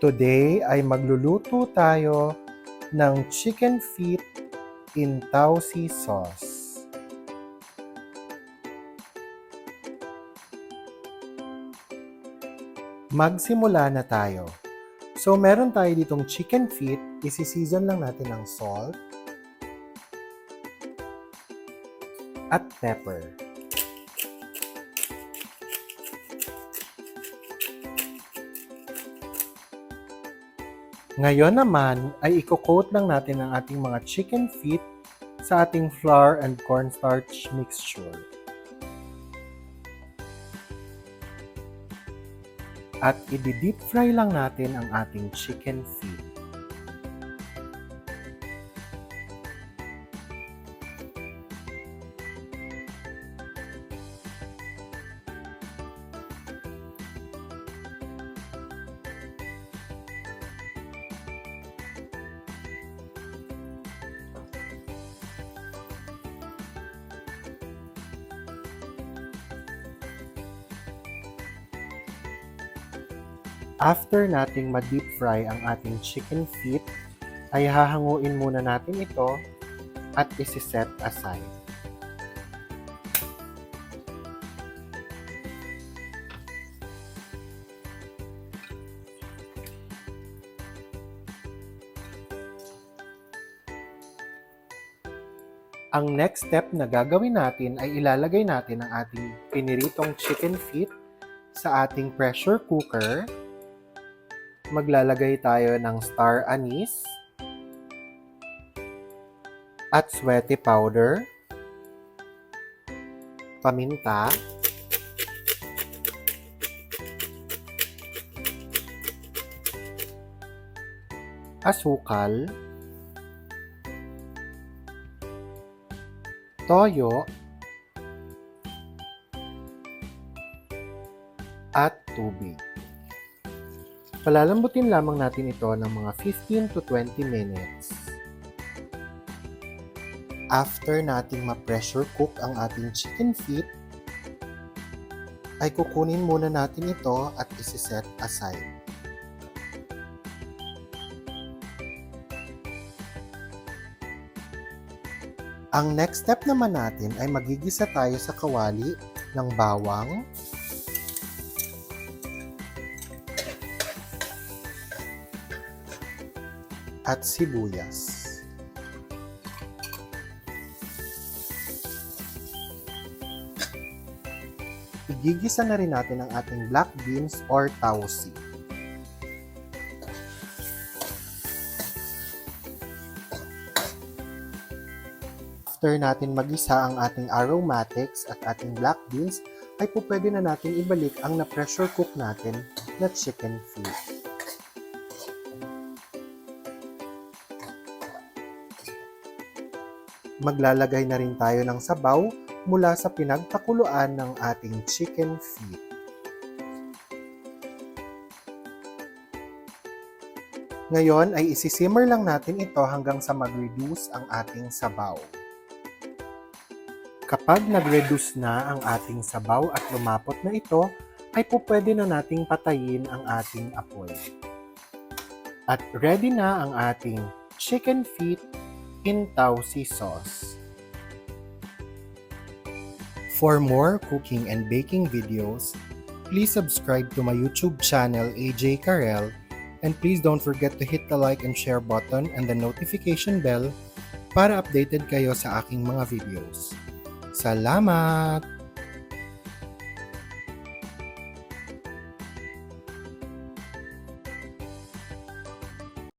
Today ay magluluto tayo ng chicken feet in Tausi sauce. Magsimula na tayo. So meron tayo ditong chicken feet, isi-season lang natin ng salt at pepper. Ngayon naman ay i-coat lang natin ang ating mga chicken feet sa ating flour and cornstarch mixture. At i-deep fry lang natin ang ating chicken feet. After nating ma-deep fry ang ating chicken feet, ay hahanguin muna natin ito at isi-set aside. Ang next step na gagawin natin ay ilalagay natin ang ating piniritong chicken feet sa ating pressure cooker. Maglalagay tayo ng star anise at sweaty powder, paminta, asukal, toyo, at tubig. Palalambutin lamang natin ito ng mga 15 to 20 minutes. After nating ma-pressure cook ang ating chicken feet, ay kukunin muna natin ito at isi-set aside. Ang next step naman natin ay magigisa tayo sa kawali ng bawang, at sibuyas. Igigisa na rin natin ang ating black beans or tausi. After natin magisa ang ating aromatics at ating black beans, ay pwede na natin ibalik ang na-pressure cook natin na chicken feet. Maglalagay na rin tayo ng sabaw mula sa pinagpakuluan ng ating chicken feet. Ngayon ay isisimmer lang natin ito hanggang sa mag-reduce ang ating sabaw. Kapag nag-reduce na ang ating sabaw at lumapot na ito, ay pwede na nating patayin ang ating apoy. At ready na ang ating chicken feet in Tausi sauce. For more cooking and baking videos, please subscribe to my YouTube channel AJ Karel, and please don't forget to hit the like and share button and the notification bell para updated kayo sa aking mga videos. Salamat!